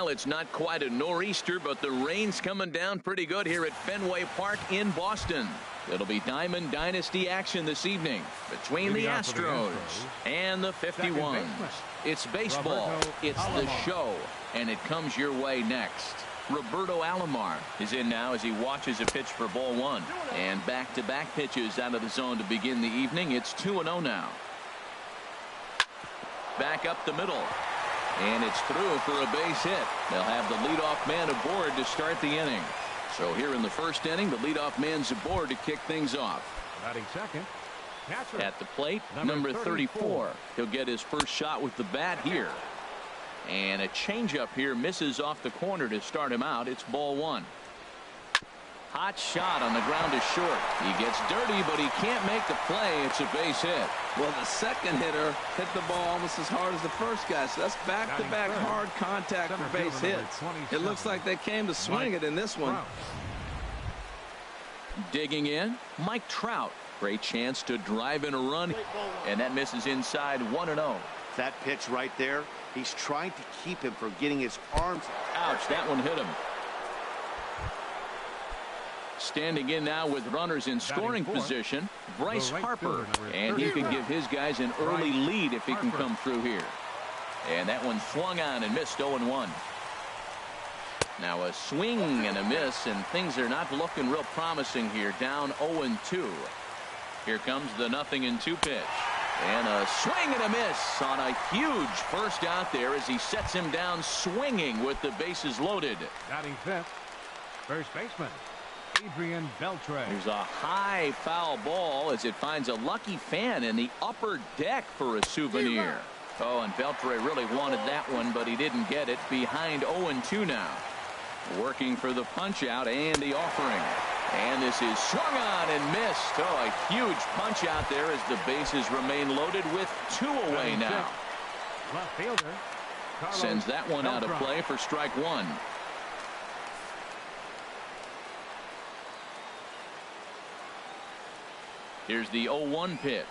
Well, it's not quite a nor'easter, but the rain's coming down pretty good here at Fenway Park in Boston. It'll be Diamond Dynasty action this evening between the Astros and the 51. It's baseball, it's the show, and it comes your way next. Roberto Alomar is in now as he watches a pitch for ball one. And back-to-back pitches out of the zone to begin the evening. It's 2-0 now. Back up the middle. And it's through for a base hit. They'll have the leadoff man aboard to start the inning. So here in the first inning, the leadoff man's aboard to kick things off. Batting second, catcher. At the plate, number 34. He'll get his first shot with the bat here. And a changeup here misses off the corner to start him out. It's ball one. Hot shot on the ground is short. He gets dirty, but he can't make the play. It's a base hit. Well, the second hitter hit the ball almost as hard as the first guy. So that's back-to-back hard contact for base hits. It looks like they came to swing it in this one. Digging in, Mike Trout. Great chance to drive in a run. And that misses inside 1-0. That pitch right there, he's trying to keep him from getting his arms. Ouch, that one hit him. Standing in now with runners in scoring position, Bryce Harper. And he can give his guys an early lead if he can come through here. And that one swung on and missed 0-1. Now a swing and a miss, and things are not looking real promising here. Down 0-2. Here comes the 0-2 pitch. And a swing and a miss on a huge first out there as he sets him down swinging with the bases loaded. Batting fifth, first baseman Adrian Beltre. There's a high foul ball as it finds a lucky fan in the upper deck for a souvenir. Oh, and Beltre really wanted that one, but he didn't get it. Behind 0-2 now. Working for the punch out and the offering. And this is swung on and missed. Oh, a huge punch out there as the bases remain loaded with 2 away now. Left fielder sends that one out of play for strike one. Here's the 0-1 pitch.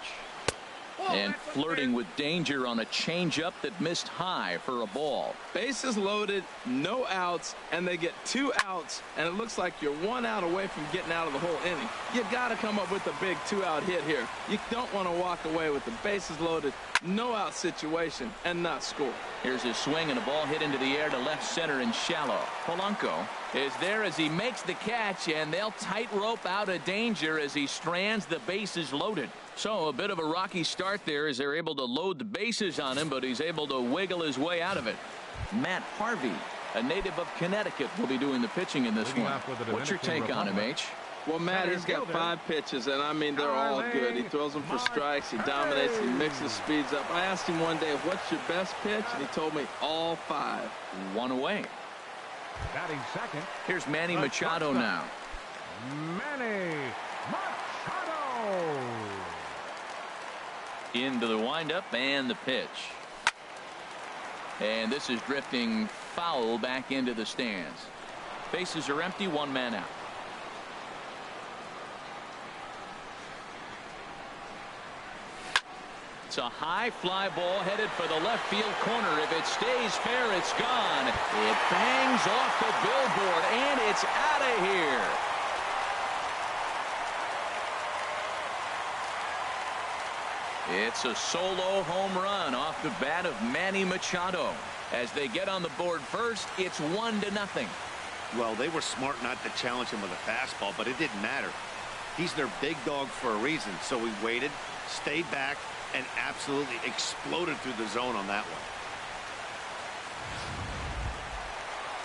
And flirting with danger on a changeup that missed high for a ball. Bases loaded, no outs, and they get 2 outs, and it looks like you're 1 out away from getting out of the whole inning. You got to come up with a big 2-out hit here. You don't want to walk away with the bases loaded, no out situation, and not score. Here's his swing and a ball hit into the air to left center and shallow. Polanco is there as he makes the catch, and they'll tightrope out of danger as he strands the bases loaded. So a bit of a rocky start there as they're able to load the bases on him, but he's able to wiggle his way out of it. Matt Harvey, a native of Connecticut, will be doing the pitching in this one. What's your take on him, H? Well, Matt, he's got 5 pitches, and I mean, they're all good. He throws them for strikes, he dominates, he mixes speeds up. I asked him one day, what's your best pitch? And he told me all 5. 1 away. Batting second. Here's Manny Machado now. Manny Machado. Into the windup and the pitch. And this is drifting foul back into the stands. Bases are empty, 1 man out. It's a high fly ball headed for the left field corner. If it stays fair, it's gone. It bangs off the billboard, and it's out of here. It's a solo home run off the bat of Manny Machado. As they get on the board first, it's 1-0. Well, they were smart not to challenge him with a fastball, but it didn't matter. He's their big dog for a reason, so he waited, stayed back, and absolutely exploded through the zone on that one.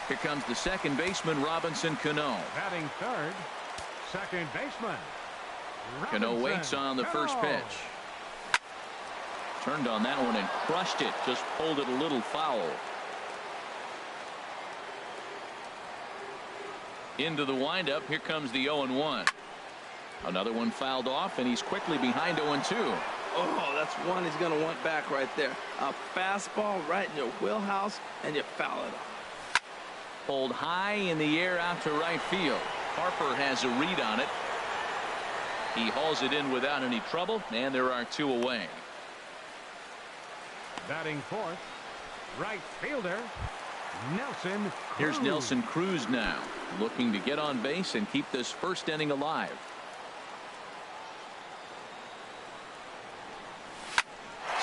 Here comes the second baseman, Robinson Cano. Batting third, second baseman Cano waits on the first pitch. Turned on that one and crushed it. Just pulled it a little foul. Into the windup. Here comes the 0-1. Another one fouled off, and he's quickly behind 0-2. Oh, that's one he's going to want back right there. A fastball right in your wheelhouse, and you foul it off. Pulled high in the air out to right field. Harper has a read on it. He hauls it in without any trouble, and there are 2 away. Batting fourth, right fielder Nelson Cruz. Here's Nelson Cruz now, looking to get on base and keep this first inning alive.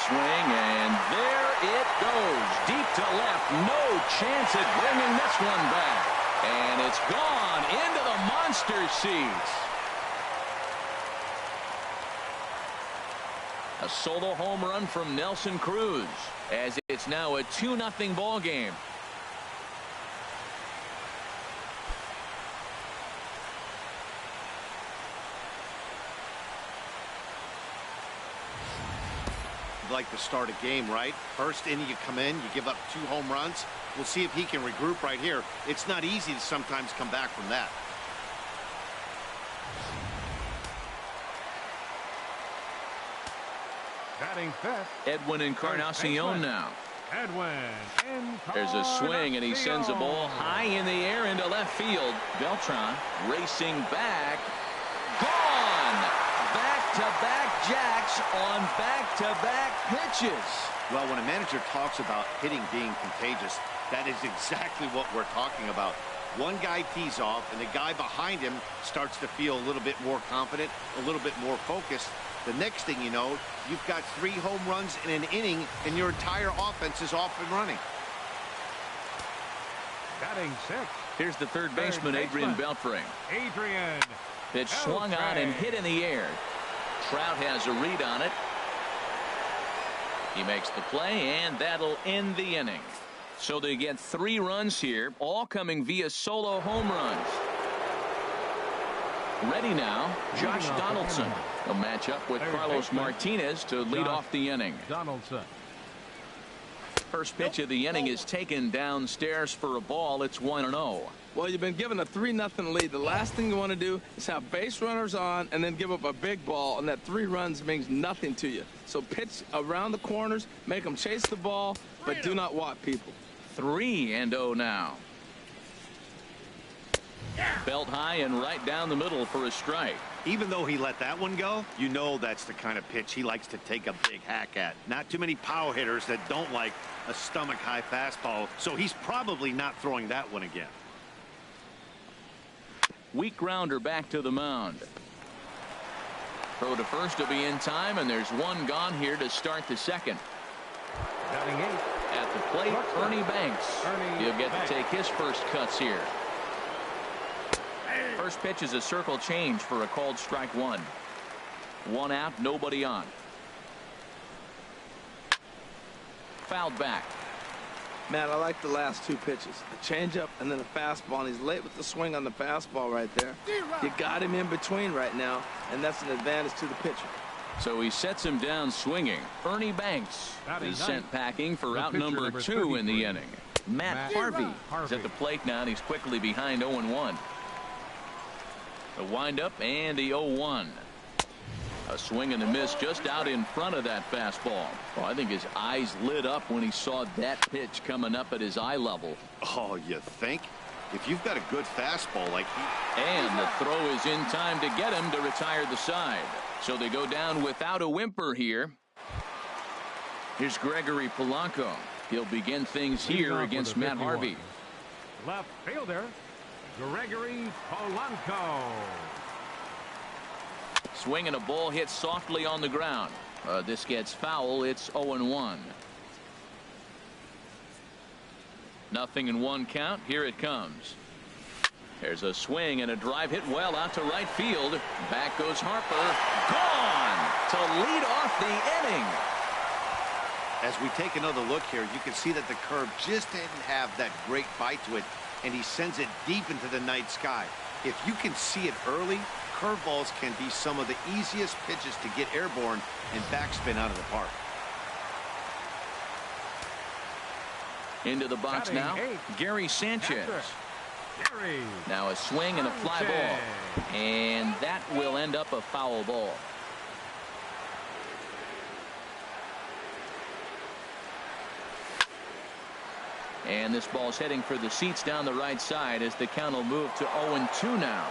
Swing, and there it goes. Deep to left. No chance at bringing this one back. And it's gone into the monster seats. A solo home run from Nelson Cruz, as it's now a 2-0 ball game. Like to start a game, right? First inning you come in, you give up 2 home runs. We'll see if he can regroup right here. It's not easy to sometimes come back from that. Batting fifth. Edwin Encarnacion now. Edwin Encarnacion. There's a swing, and he sends a ball high in the air into left field. Beltran racing back. Gone! Back-to-back jacks on back-to-back pitches. Well, when a manager talks about hitting being contagious, that is exactly what we're talking about. One guy tees off, and the guy behind him starts to feel a little bit more confident, a little bit more focused. The next thing you know, you've got 3 home runs in an inning, and your entire offense is off and running. Batting sixth. Here's the third baseman, Adrian Beltre. Adrian. Pitch swung on and hit in the air. Trout has a read on it. He makes the play, and that'll end the inning. So they get 3 runs here, all coming via solo home runs. Ready now, Josh Donaldson. He'll match up with Carlos Martinez to lead off the inning. Donaldson. First pitch of the inning is taken downstairs for a ball. It's 1-0. Well, you've been given a 3-0 lead. The last thing you want to do is have base runners on and then give up a big ball, and that 3 runs means nothing to you. So pitch around the corners, make them chase the ball, but do not walk people. 3-0 now. Belt high and right down the middle for a strike. Even though he let that one go, you know that's the kind of pitch he likes to take a big hack at. Not too many power hitters that don't like a stomach-high fastball, so he's probably not throwing that one again. Weak grounder back to the mound. Throw to first will be in time, and there's one gone here to start the second. Batting eighth. At the plate, Ernie Banks. He'll get to take his first cuts here. First pitch is a circle change for a called strike 1. 1 out, nobody on. Fouled back. Man, I like the last 2 pitches. A changeup and then a fastball, and he's late with the swing on the fastball right there. You got him in between right now, and that's an advantage to the pitcher. So he sets him down swinging. Ernie Banks is sent packing for out number 2 in the inning. Matt Harvey is at the plate now, and he's quickly behind 0-1. The windup and the 0-1. A swing and a miss just out in front of that fastball. Well, I think his eyes lit up when he saw that pitch coming up at his eye level. Oh, you think? If you've got a good fastball like he... And the throw is in time to get him to retire the side. So they go down without a whimper here. Here's Gregory Polanco. He'll begin things here against Matt Harvey. Left fielder, Gregory Polanco. Swing and a ball hit softly on the ground. This gets foul. It's 0-1. 0-1 count. Here it comes. There's a swing and a drive hit well out to right field. Back goes Harper. Gone to lead off the inning. As we take another look here, you can see that the curve just didn't have that great bite to it, and he sends it deep into the night sky. If you can see it early, curveballs can be some of the easiest pitches to get airborne and backspin out of the park. Into the box now, Gary Sanchez. Now a swing and a fly ball, and that will end up a foul ball. And this ball's heading for the seats down the right side as the count will move to 0-2 now.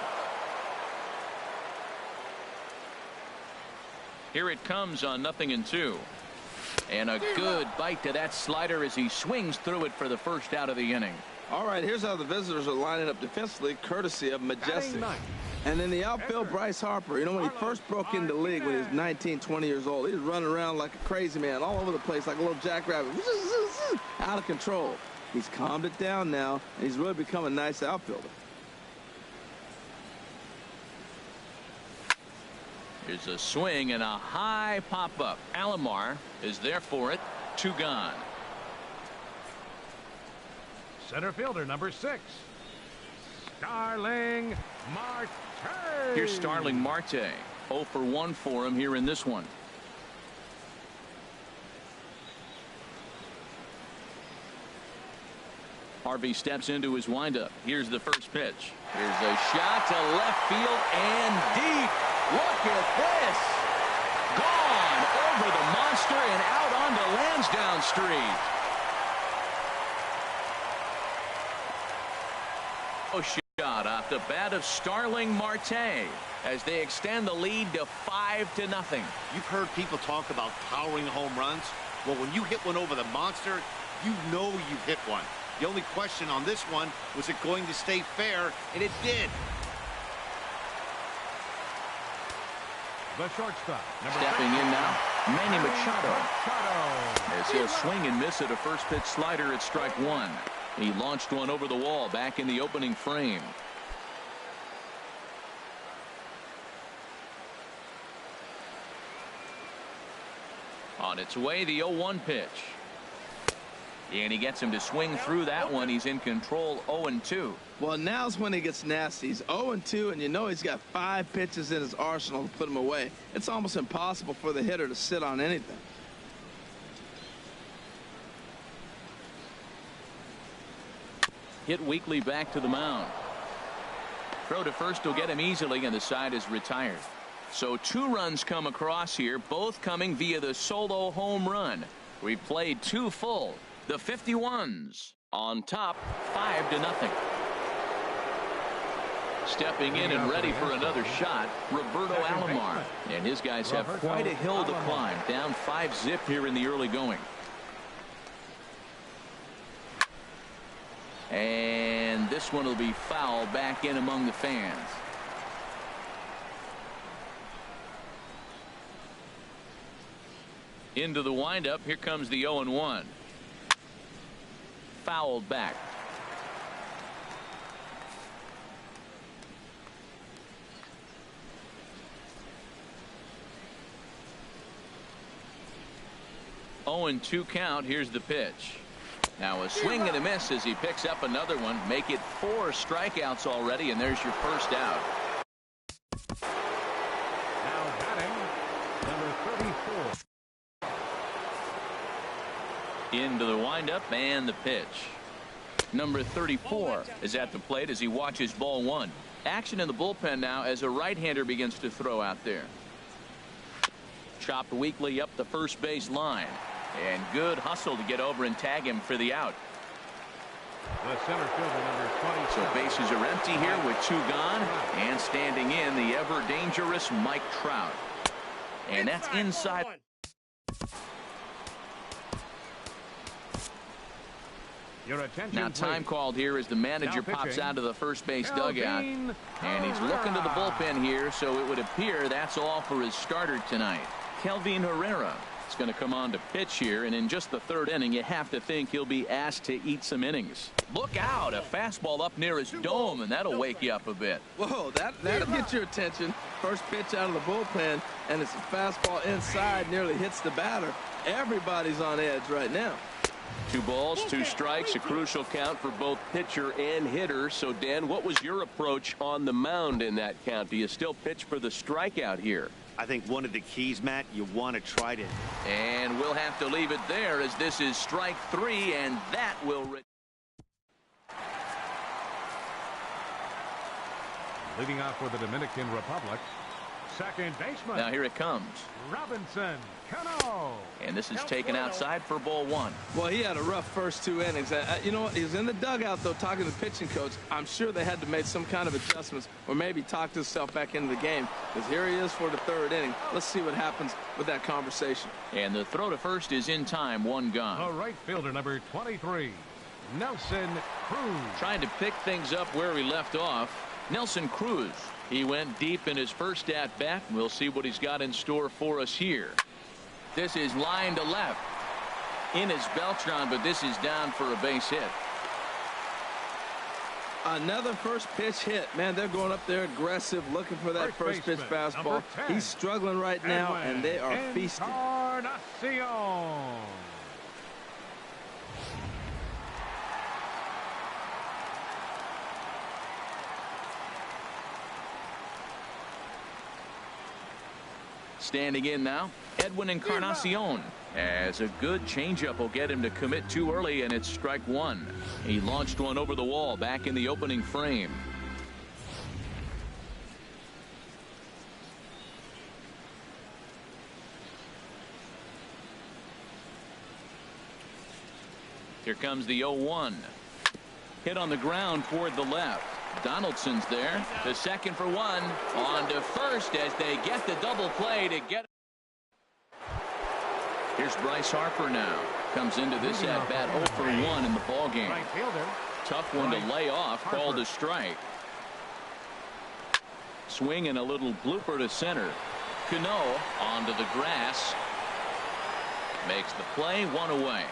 Here it comes on 0-2. And a good bite to that slider as he swings through it for the first out of the inning. All right, here's how the visitors are lining up defensively, courtesy of Majestic. And in the outfield, Bryce Harper. You know, when he first broke into the league when he was 19, 20 years old, he was running around like a crazy man all over the place like a little jackrabbit. Out of control. He's calmed it down now, and he's really become a nice outfielder. Here's a swing and a high pop-up. Alomar is there for it. 2 gone. Center fielder number 6, Starling Marte. Here's Starling Marte. 0 for 1 for him here in this one. Harvey steps into his windup. Here's the first pitch. Here's a shot to left field and deep. Look at this. Gone over the monster and out onto Lansdowne Street. Shot off the bat of Starling Marte as they extend the lead to 5-0. You've heard people talk about powering home runs. Well, when you hit one over the monster, you know you hit one. The only question on this one, was it going to stay fair? And it did. The shortstop. Stepping in now, Manny Machado. As he'll swing and miss at a first pitch slider at strike 1. He launched one over the wall back in the opening frame. On its way, the 0-1 pitch. And he gets him to swing through that one. He's in control, 0-2. Well, now's when he gets nasty. He's 0-2, and you know he's got 5 pitches in his arsenal to put him away. It's almost impossible for the hitter to sit on anything. Hit weakly back to the mound. Throw to first will get him easily, and the side is retired. So 2 runs come across here, both coming via the solo home run. We played 2 full. The 51s on top, 5-0. Stepping in and ready for another shot, Roberto Alomar. And his guys have quite a hill to climb. Down 5-0 here in the early going. And this one will be foul back in among the fans. Into the windup. Here comes the 0-1. Fouled back. Oh, and 2 count. Here's the pitch. Now a swing and a miss as he picks up another one. Make it 4 strikeouts already, and there's your first out. Now batting, number 34. Into the windup and the pitch. Number 34 is at the plate as he watches ball 1. Action in the bullpen now as a right-hander begins to throw out there. Chopped weakly up the first base line. And good hustle to get over and tag him for the out. The center fielder number 20. So bases are empty here with 2 gone. And standing in, the ever dangerous Mike Trout. And that's inside. Your attention, Now time called here as the manager pops out of the first base dugout. And he's looking to the bullpen here, so it would appear that's all for his starter tonight. Kelvin Herrera is going to come on to pitch here, and in just the 3rd inning, you have to think he'll be asked to eat some innings. Look out, a fastball up near his dome, and that'll wake you up a bit. Whoa, that'll get your attention. First pitch out of the bullpen, and it's a fastball inside, nearly hits the batter. Everybody's on edge right now. 2 balls, 2 strikes, a crucial count for both pitcher and hitter. So, Dan, what was your approach on the mound in that count? Do you still pitch for the strikeout here? I think one of the keys, Matt, you want to try to. And we'll have to leave it there as this is strike 3, and that will. Leading off for the Dominican Republic, Second baseman. Now here it comes. Robinson Cano. And this is taken outside for ball one. Well, he had a rough first 2 innings. You know what? He was in the dugout, though, talking to the pitching coach. I'm sure they had to make some kind of adjustments or maybe talk himself back into the game, because here he is for the 3rd inning. Let's see what happens with that conversation. And the throw to first is in time, one gone. The right fielder, number 23, Nelson Cruz. Trying to pick things up where he left off. Nelson Cruz. He went deep in his first at-bat. We'll see what he's got in store for us here. This is line to left. In is Beltran, but this is down for a base hit. Another first pitch hit. Man, they're going up there aggressive, looking for that first pitch fastball. He's struggling right now, and they are feasting. Encarnacion. Standing in now, Edwin Encarnacion. As a good changeup will get him to commit too early, and it's strike one. He launched one over the wall back in the opening frame. Here comes the 0-1. Hit on the ground toward the left. Donaldson's there. The second for one. On to first as they get the double play to get. Here's Bryce Harper now. Comes into this at bat 0 for 1 in the ball game. Right fielder. Tough one to lay off. Called a strike. Swing and a little blooper to center. Cano onto the grass. Makes the play, 1 away.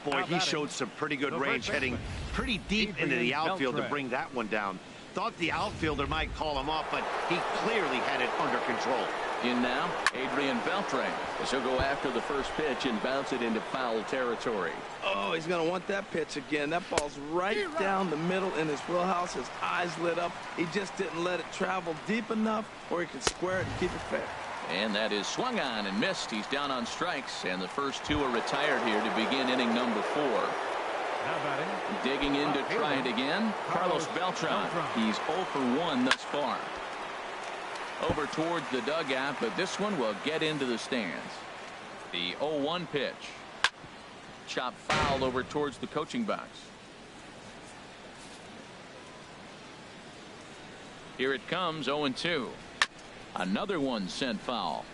Boy, he showed some pretty good range, heading pretty deep into the outfield to bring that one down. Thought the outfielder might call him off, but he clearly had it under control. In now, Adrian Beltre, as he'll go after the first pitch and bounce it into foul territory. Oh, he's going to want that pitch again. That ball's right down the middle in his wheelhouse. His eyes lit up. He just didn't let it travel deep enough where he could square it and keep it fair. And that is swung on and missed. He's down on strikes, and the first 2 are retired here to begin inning number 4. Now batting. Digging in to try it again, Carlos Beltran. He's 0 for 1 thus far. Over towards the dugout, but this one will get into the stands. The 0-1 pitch. Chopped foul over towards the coaching box. Here it comes, 0-2. Another one sent foul.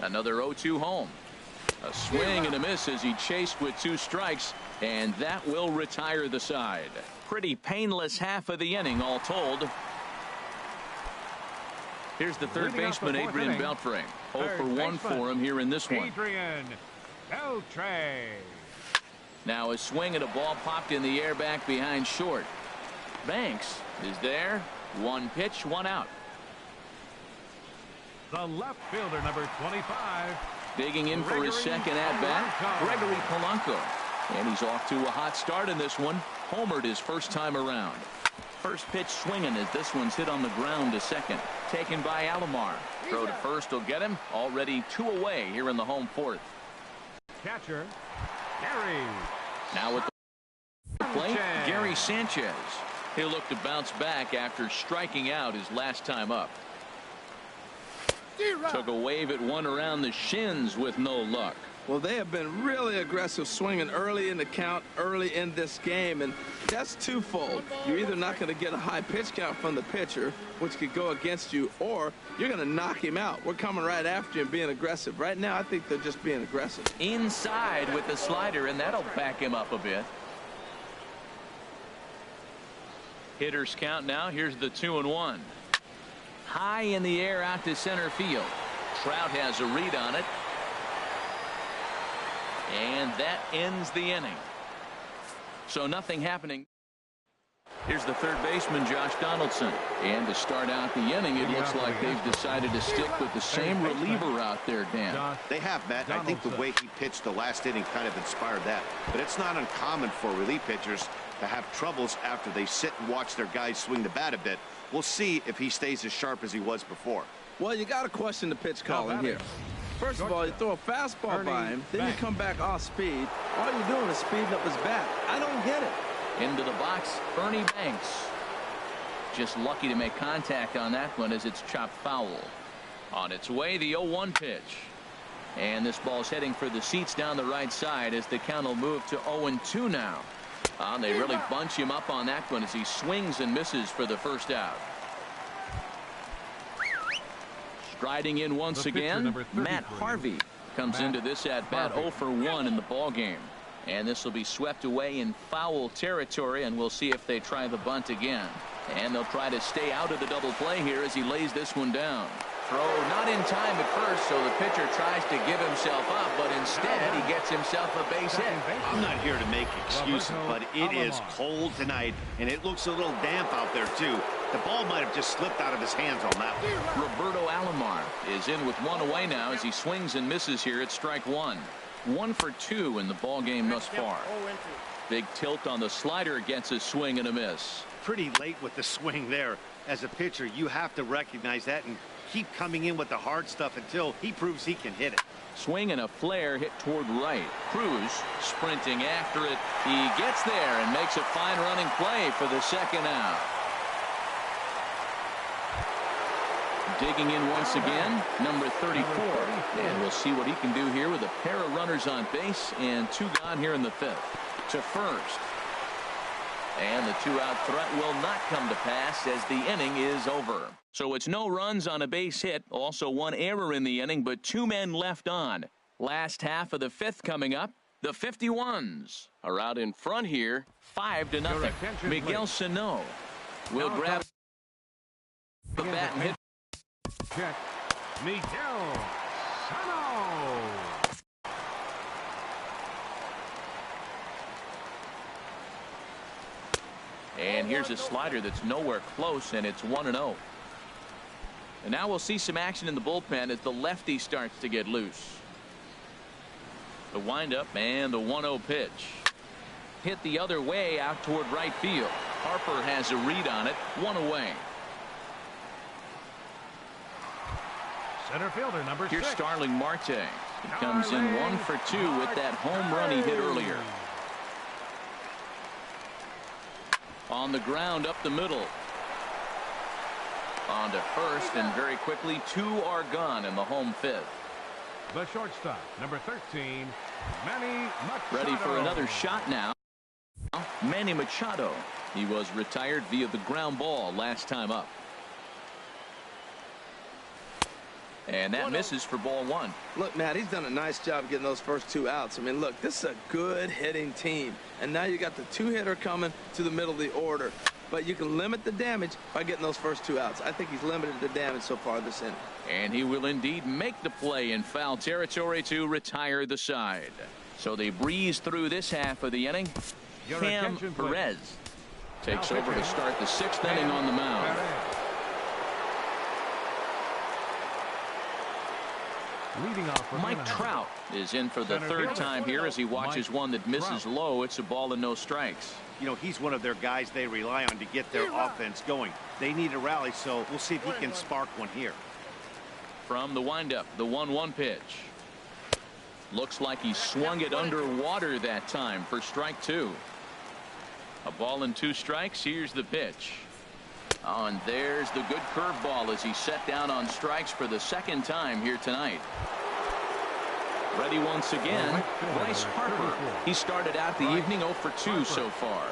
Another 0-2 home. A swing and a miss as he chased with 2 strikes, and that will retire the side. Pretty painless half of the inning all told. Here's the third baseman, Adrian Beltre. 0 for 1 for him here in this one. Adrian Beltre. Now a swing and a ball popped in the air back behind short. Banks is there. 1 pitch, 1 out. The left fielder, number 25. Digging in for his second at-bat, Gregory Polanco. And he's off to a hot start in this one. Homered his first time around. First pitch swinging as this one's hit on the ground to second. Taken by Alomar. Throw to first will get him. Already 2 away here in the home 4th. Catcher, Gary. Now with the plate, Gary Sanchez. He'll look to bounce back after striking out his last time up. Took a wave at one around the shins with no luck. Well, they have been really aggressive swinging early in the count, early in this game, and that's twofold. You're either not going to get a high pitch count from the pitcher, which could go against you, or you're going to knock him out. We're coming right after you and being aggressive. Right now, I think they're just being aggressive. Inside with the slider, and that'll back him up a bit. Hitters count now. Here's the 2-1. High in the air out to center field. Trout has a read on it. And that ends the inning. So nothing happening. Here's the third baseman, Josh Donaldson. And to start out the inning, it looks like they've decided to stick with the same reliever out there, Dan. They have, Matt. I think the way he pitched the last inning kind of inspired that. But it's not uncommon for relief pitchers to have troubles after they sit and watch their guys swing the bat a bit. We'll see if he stays as sharp as he was before. Well, you got to question the pitch calling here. First of all, you throw a fastball by him, then you come back off speed. All you're doing is speeding up his bat. I don't get it. Into the box, Ernie Banks. Just lucky to make contact on that one as it's chopped foul. On its way, the 0-1 pitch. And this ball's heading for the seats down the right side as the count will move to 0-2 now. They really bunch him up on that one as he swings and misses for the first out. Striding in once again, Matt Harvey comes into this at-bat 0 for 1 in the ball game. And this will be swept away in foul territory, and we'll see if they try the bunt again. And they'll try to stay out of the double play here as he lays this one down. Throw not in time at first, so the pitcher tries to give himself up, but instead he gets himself a base hit. I'm not here to make excuses, but it is cold tonight, and it looks a little damp out there, too. The ball might have just slipped out of his hands on that one. Roberto Alomar is in with one away now as he swings and misses here at strike one. 1 for 2 in the ball game thus far. Big tilt on the slider gets a swing and a miss. Pretty late with the swing there. As a pitcher, you have to recognize that and keep coming in with the hard stuff until he proves he can hit it. Swing and a flare hit toward right. Cruz sprinting after it. He gets there and makes a fine running play for the second out. Digging in once again, number 34. And we'll see what he can do here with a pair of runners on base and 2 gone here in the 5th. To first. And the 2-out threat will not come to pass as the inning is over. So it's no runs on a base hit. Also 1 error in the inning, but 2 men left on. Last half of the 5th coming up. The 51s are out in front here, 5-0. Miguel Sano will grab the bat and hit. Check. Miguel Sano. And here's a slider that's nowhere close, and it's 1-0. And now we'll see some action in the bullpen as the lefty starts to get loose. The windup and the 1-0 pitch. Hit the other way out toward right field. Harper has a read on it. 1 away. Center fielder number 6. Here's Starling Marte. He comes in 1 for 2 with that home run he hit earlier. On the ground up the middle. On to first, and very quickly 2 are gone in the home 5th. The shortstop, number 13, Manny Machado. Ready for another shot now. Manny Machado. He was retired via the ground ball last time up. And that misses for ball 1. Look, Matt, he's done a nice job getting those first 2 outs. I mean, look, this is a good hitting team. And now you got the 2-hitter coming to the middle of the order. But you can limit the damage by getting those first 2 outs. I think he's limited the damage so far this inning. And he will indeed make the play in foul territory to retire the side. So they breeze through this half of the inning. Cam Perez takes over to start the 6th inning on the mound. Mike Trout is in for the 3rd time here as he watches one that misses low. It's a ball and no strikes. You know, he's one of their guys they rely on to get their offense going. They need a rally, so we'll see if he can spark one here. From the windup, the 1-1 pitch. Looks like he swung it underwater that time for strike 2. A ball and 2 strikes. Here's the pitch. Oh, and there's the good curveball as he set down on strikes for the 2nd time here tonight. Ready once again, Bryce Harper. He started out the evening 0 for 2 so far.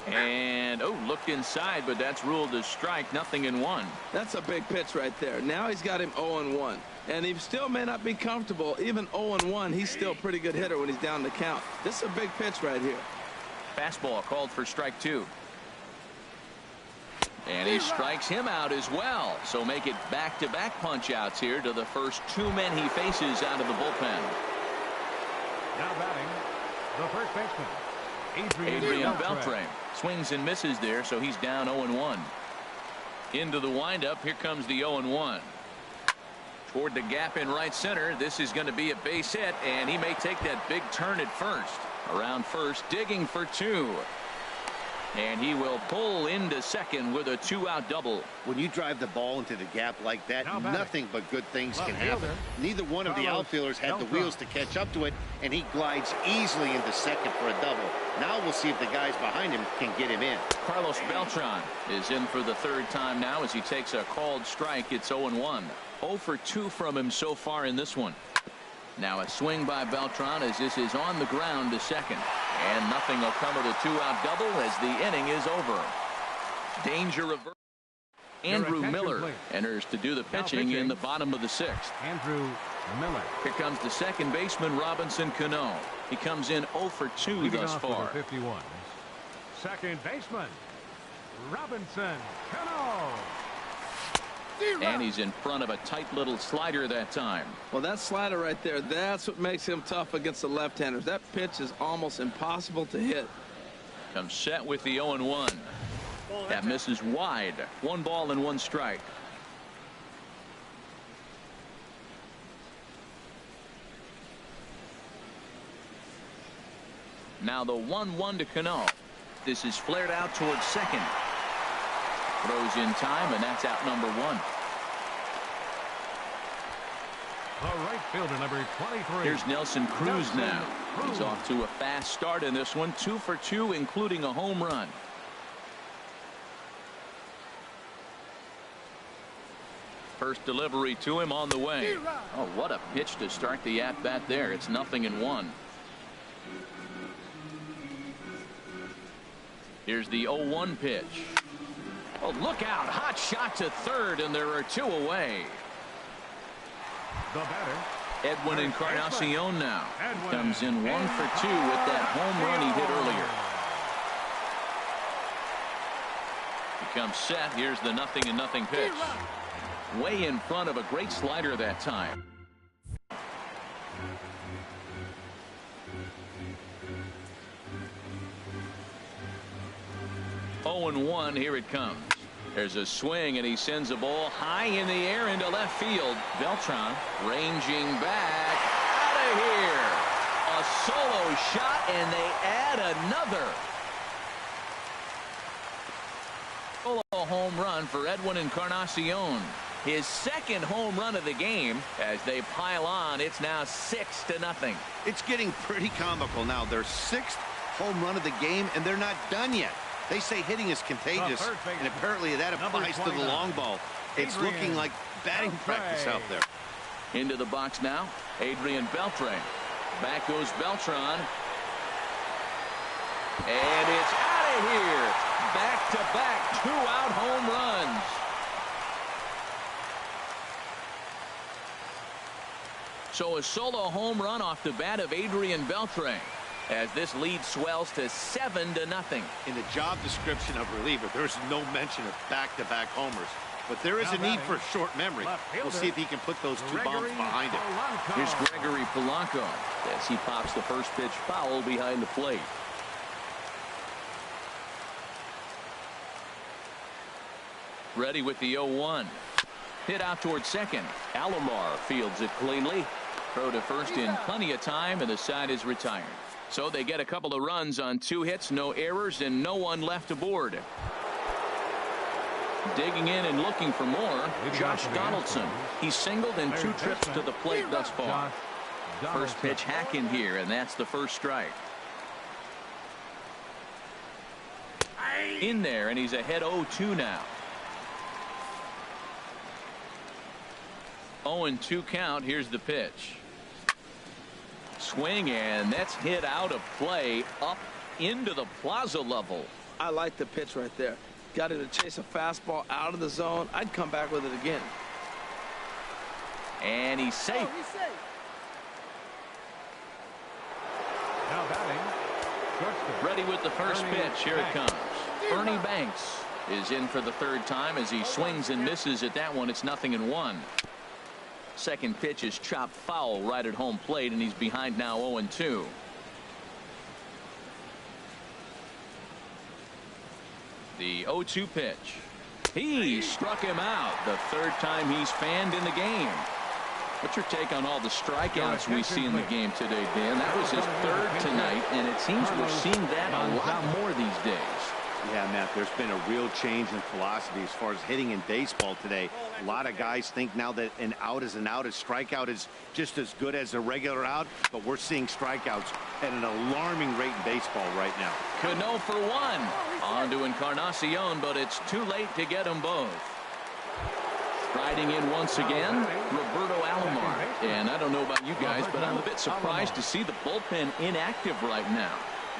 And, looked inside, but that's ruled as strike, 0-1. That's a big pitch right there. Now he's got him 0-1. And he still may not be comfortable. Even 0-1, he's still a pretty good hitter when he's down the count. This is a big pitch right here. Fastball called for strike 2. And he strikes him out as well. So make it back-to-back punch-outs here to the first 2 men he faces out of the bullpen. Now batting, the first baseman, Adrian Beltre. Swings and misses there, so he's down 0-1. Into the windup, here comes the 0-1. Toward the gap in right center, this is going to be a base hit, and he may take that big turn at first. Around first, digging for 2. And he will pull into second with a 2-out double. When you drive the ball into the gap like that, nothing but good things can happen. Neither one of the outfielders had the wheels to catch up to it, and he glides easily into second for a double. Now we'll see if the guys behind him can get him in. Carlos Beltran is in for the third time now as he takes a called strike. It's 0-1. 0 for 2 from him so far in this one. Now a swing by Beltran as this is on the ground to second. And nothing will come of the 2-out double as the inning is over. Danger reverse. Andrew Miller enters to do the pitching in the bottom of the 6th. Andrew Miller. Here comes the second baseman, Robinson Cano. He comes in 0 for 2 thus far. 51. Second baseman, Robinson Cano. And he's in front of a tight little slider that time. Well, that slider right there, that's what makes him tough against the left-handers. That pitch is almost impossible to hit. Comes set with the 0-1. That misses wide. 1 ball and 1 strike. Now the 1-1 to Cano. This is flared out towards second. Throws in time, and that's out number 1. The right fielder, number 23. Here's Nelson Cruz now. He's off to a fast start in this one. 2 for 2, including a home run. First delivery to him on the way. Oh, what a pitch to start the at-bat there. It's 0-1. Here's the 0-1 pitch. Oh, look out. Hot shot to third, and there are 2 away. The batter, Edwin Encarnacion now comes in 1 for 2 with that home run he hit earlier. He comes set. Here's the 0-0 pitch. Way in front of a great slider that time. Oh, 0-1. Here it comes. There's a swing, and he sends a ball high in the air into left field. Beltran ranging back out of here. A solo shot, and they add another. Solo home run for Edwin Encarnacion. His second home run of the game. As they pile on, it's now 6-0. It's getting pretty comical now. Their 6th home run of the game, and they're not done yet. They say hitting is contagious, and apparently that applies to the long ball. It's looking like batting practice out there. Into the box now, Adrian Beltre. Back goes Beltran. And it's out of here. Back-to-back 2-out home runs. So a solo home run off the bat of Adrian Beltre, as this lead swells to 7-0. In the job description of reliever, there's no mention of back-to-back homers. But there is a need for short memory. We'll see if he can put those 2 bombs behind him. Here's Gregory Polanco as he pops the first pitch foul behind the plate. Ready with the 0-1. Hit out towards second. Alomar fields it cleanly. Throw to first in plenty of time, and the side is retired. So they get a couple of runs on 2 hits, no errors, and no one left aboard. Digging in and looking for more, Josh Donaldson. He's singled in 2 trips to the plate thus far. First pitch hack in here, and that's the first strike. In there, and he's ahead 0-2 now. 0-2 count. Here's the pitch. Swing, and that's hit out of play up into the plaza level. I like the pitch right there. Got it to chase a fastball out of the zone. I'd come back with it again. And he's safe. Now batting, ready with the first pitch. Here it comes. Ernie Banks is in for the third time as he swings and misses at that one. It's 0-1. Second pitch is chopped foul right at home plate, and he's behind now 0-2. The 0-2 pitch. He struck him out the third time he's fanned in the game. What's your take on all the strikeouts we see in the game today, Dan? That was his third tonight, and it seems we're seeing that a lot more these days. Yeah, Matt, there's been a real change in philosophy as far as hitting in baseball today. A lot of guys think now that an out is an out. A strikeout is just as good as a regular out, but we're seeing strikeouts at an alarming rate in baseball right now. Cano for one. On to Encarnacion, but it's too late to get them both. Striding in once again, Roberto Alomar. And I don't know about you guys, but I'm a bit surprised to see the bullpen inactive right now.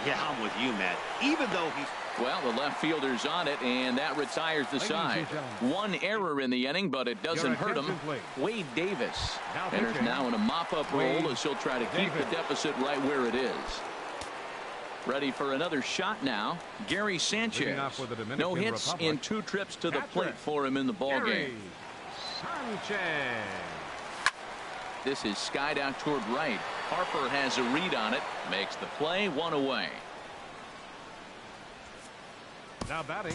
Yeah, I'm with you, Matt. Even though he's... Well, the left fielder's on it, and that retires the side. One error in the inning, but it doesn't hurt him. Wade Davis enters now in a mop-up role as he'll try to keep the deficit right where it is. Ready for another shot now. Gary Sanchez. No hits in 2 trips to the plate for him in the ballgame. Sanchez. This is skied out toward right. Harper has a read on it. Makes the play, 1 away. Now batting,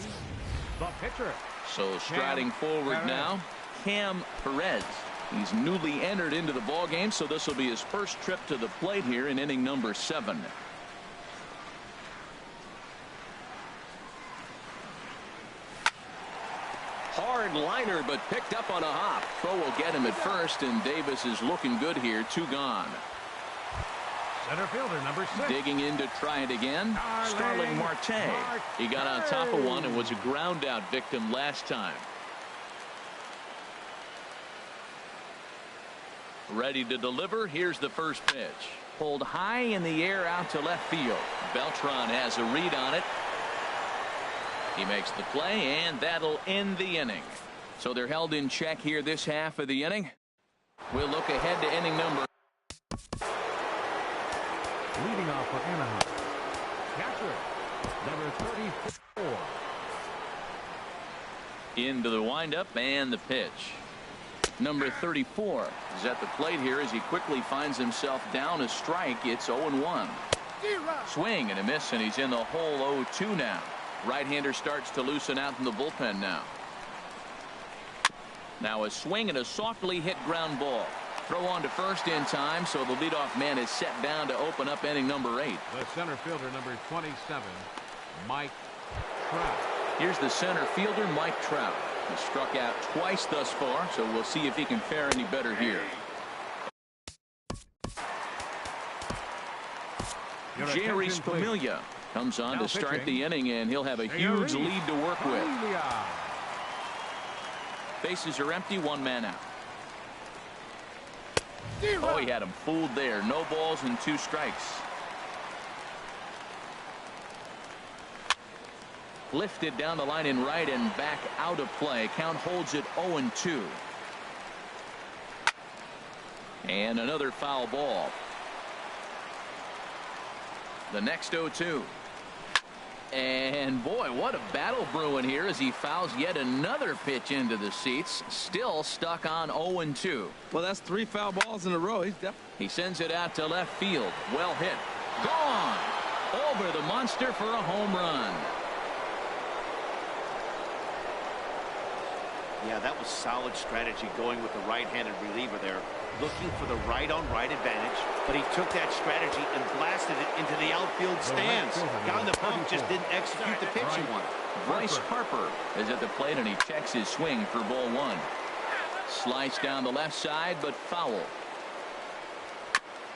the pitcher. So striding forward now, Cam Perez. He's newly entered into the ballgame, so this will be his first trip to the plate here in inning number 7. Hard liner, but picked up on a hop. Throw will get him at first, and Davis is looking good here. 2 gone. Center fielder number 6. Digging in to try it again. Starling Marte. He got on top of one and was a ground out victim last time. Ready to deliver. Here's the first pitch. Pulled high in the air out to left field. Beltran has a read on it. He makes the play, and that'll end the inning. So they're held in check here this half of the inning. We'll look ahead to inning number. Leading off for Anaheim, catcher number 34. Into the windup and the pitch. Number 34 is at the plate here as he quickly finds himself down a strike. It's 0-1. Swing and a miss, and he's in the hole 0-2 now. Right-hander starts to loosen out in the bullpen now. Now a swing and a softly hit ground ball. Throw on to first in time, so the leadoff man is set down to open up inning number 8. The center fielder number 27, Mike Trout. Here's the center fielder, Mike Trout. He's struck out twice thus far, so we'll see if he can fare any better here. Jerry Familia comes on to start the inning, and he'll have a huge lead to work with. Bases are empty, 1 man out. Oh, he had him fooled there. No balls and 2 strikes. Lifted down the line in right and back out of play. Count holds it 0-2. And another foul ball. The next 0-2. And boy, what a battle brewing here as he fouls yet another pitch into the seats. Still stuck on 0-2. Well, that's 3 foul balls in a row. He sends it out to left field. Well hit. Gone. Over the monster for a home run. Yeah, that was solid strategy going with the right-handed reliever there. Looking for the right-on-right advantage, but he took that strategy and blasted it into the outfield stands. Got in the bump, just didn't execute the pitch he wanted. Bryce Harper is at the plate, and he checks his swing for ball 1. Sliced down the left side, but foul.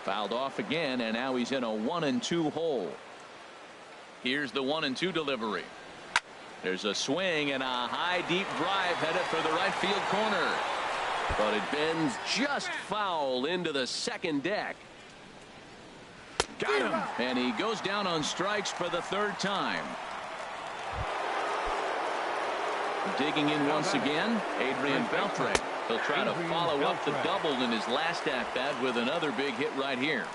Fouled off again, and now he's in a 1-2 hole. Here's the 1-2 delivery. There's a swing and a high deep drive headed for the right field corner. But it bends just foul into the second deck. Got him. And he goes down on strikes for the 3rd time. Digging in once again, Adrian Beltre. He'll try to follow up the double in his last at-bat with another big hit right here.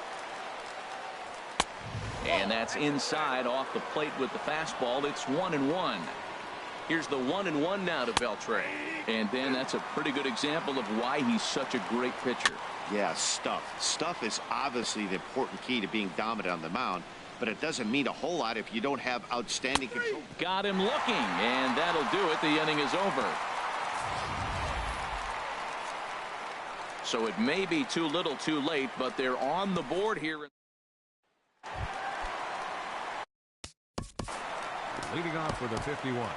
And that's inside off the plate with the fastball. It's 1-1. Here's the 1-1 now to Beltre. And Ben, that's a pretty good example of why he's such a great pitcher. Yeah, stuff. Stuff is obviously the important key to being dominant on the mound, but it doesn't mean a whole lot if you don't have outstanding control. Got him looking, and that'll do it. The inning is over. So it may be too little too late, but they're on the board here. Leading off with a 51.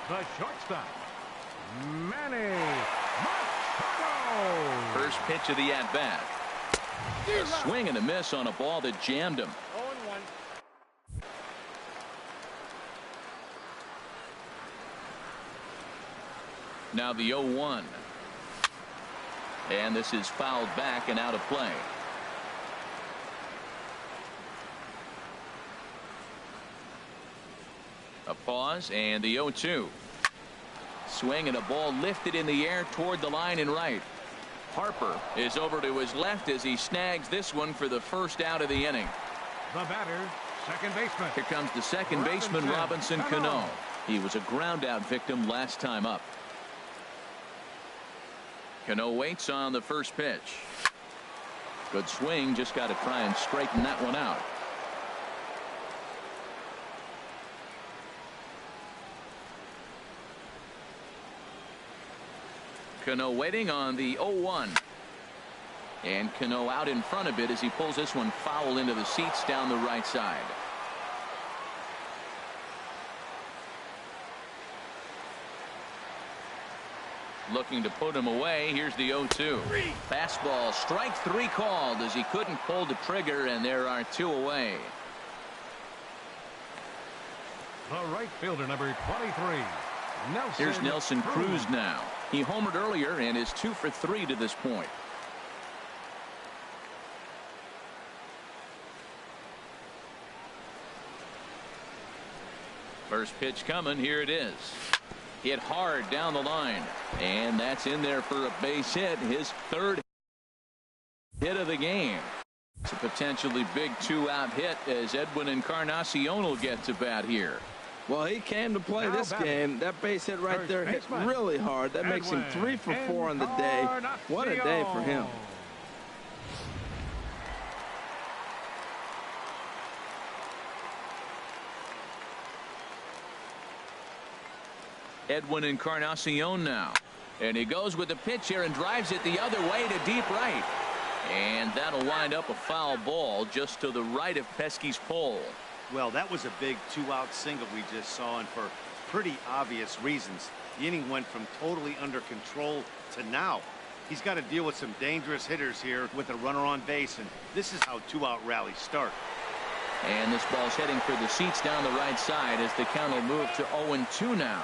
The shortstop, Manny Machado. First pitch of the at-bat. A swing and a miss on a ball that jammed him. 0-1. Now the 0-1. And this is fouled back and out of play. A pause and the 0-2. Swing and a ball lifted in the air toward the line and right. Harper is over to his left as he snags this one for the first out of the inning. The batter, second baseman. Here comes the second baseman, Robinson Cano. He was a ground out victim last time up. Cano waits on the first pitch. Good swing, just got to try and straighten that one out. Cano waiting on the 0-1. And Cano out in front of it as he pulls this one foul into the seats down the right side. Looking to put him away. Here's the 0-2. Fastball, strike three called as he couldn't pull the trigger, and there are two away. The right fielder, number 23. Here's Nelson Cruz now. He homered earlier and is 2 for 3 to this point. First pitch coming. Here it is. Hit hard down the line, and that's in there for a base hit. His third hit of the game. It's a potentially big 2-out hit as Edwin Encarnacion will get to bat here. Well, he came to play this game. That base hit right there hit really hard. That makes him 3 for 4 on the day. What a day for him. Edwin Encarnacion now. And he goes with the pitch here and drives it the other way to deep right. And that'll wind up a foul ball just to the right of Pesky's pole. Well, that was a big 2-out single we just saw, and for pretty obvious reasons. The inning went from totally under control to now. He's got to deal with some dangerous hitters here with a runner on base, and this is how 2-out rallies start. And this ball's heading for the seats down the right side as the count will move to 0-2 now.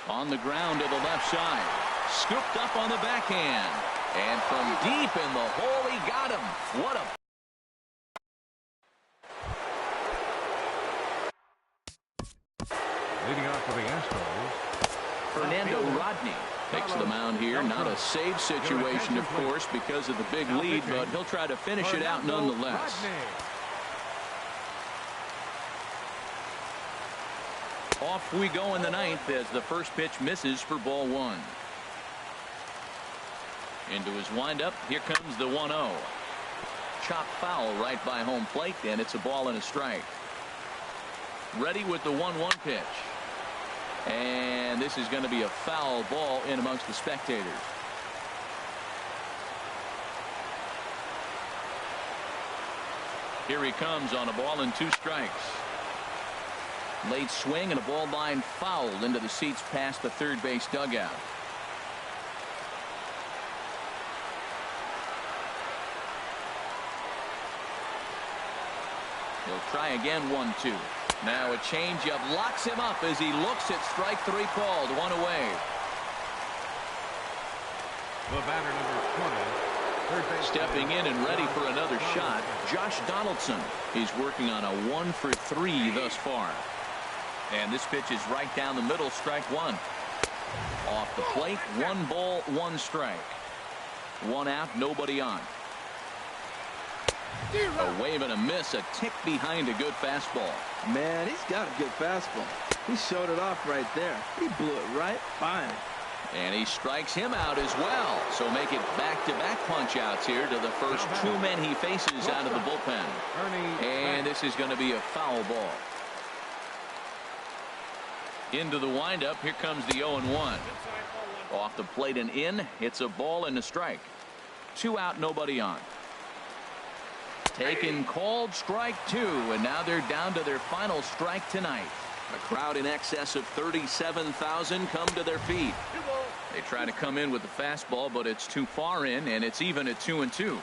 On the ground to the left side. Scooped up on the backhand. And from deep in the hole, he got him. What a... Leading off for the Astros, Fernando Rodney takes the mound here. Not a save situation, of course, because of the big lead, but he'll try to finish it out nonetheless. Off we go in the ninth as the first pitch misses for ball 1. Into his windup. Here comes the 1-0. Chop foul right by home plate, and it's a ball and a strike. Ready with the 1-1 pitch. And this is going to be a foul ball in amongst the spectators. Here he comes on a ball and 2 strikes. Late swing and a ball line fouled into the seats past the third base dugout. He'll try again. 1-2. Now a changeup locks him up as he looks at strike 3 called. 1 away. the batter, number 20. Stepping in and ready for another shot, Josh Donaldson. He's working on a 1 for 3 thus far. And this pitch is right down the middle, strike 1. Off the plate, 1 ball, 1 strike. 1 out, nobody on. A wave and a miss, a tick behind a good fastball. Man, he's got a good fastball. He showed it off right there. He blew it right by him. And he strikes him out as well. So make it back-to-back punch-outs here to the first 2 men he faces out of the bullpen. And this is going to be a foul ball. Into the windup. Here comes the 0-1. Off the plate and in. It's a ball and a strike. 2 out, nobody on. Taken, called, strike 2, and now they're down to their final strike tonight. A crowd in excess of 37,000 come to their feet. They try to come in with the fastball, but it's too far in, and it's even at 2-2.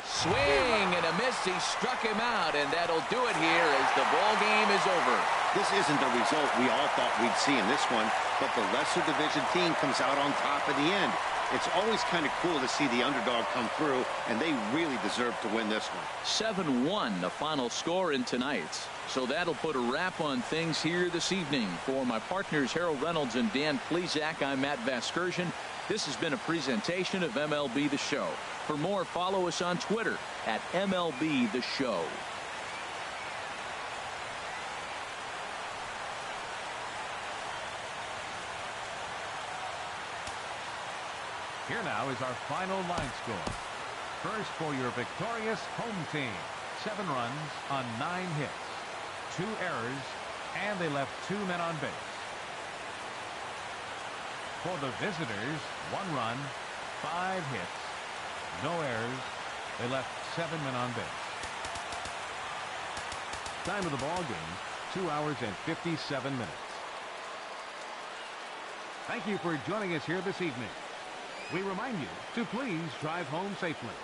Swing and a miss. He struck him out, and that'll do it here as the ball game is over. This isn't the result we all thought we'd see in this one, but the lesser division team comes out on top at the end. It's always kind of cool to see the underdog come through, and they really deserve to win this one. 7-1 the final score in tonight's. So that'll put a wrap on things here this evening. For my partners Harold Reynolds and Dan Plesac, I'm Matt Vasgersian. This has been a presentation of MLB The Show. For more, follow us on Twitter at MLB The Show. Here now is our final line score. First for your victorious home team. 7 runs on 9 hits. 2 errors, and they left 2 men on base. For the visitors, 1 run, 5 hits, no errors. They left 7 men on base. Time of the ball game, 2 hours and 57 minutes. Thank you for joining us here this evening. We remind you to please drive home safely.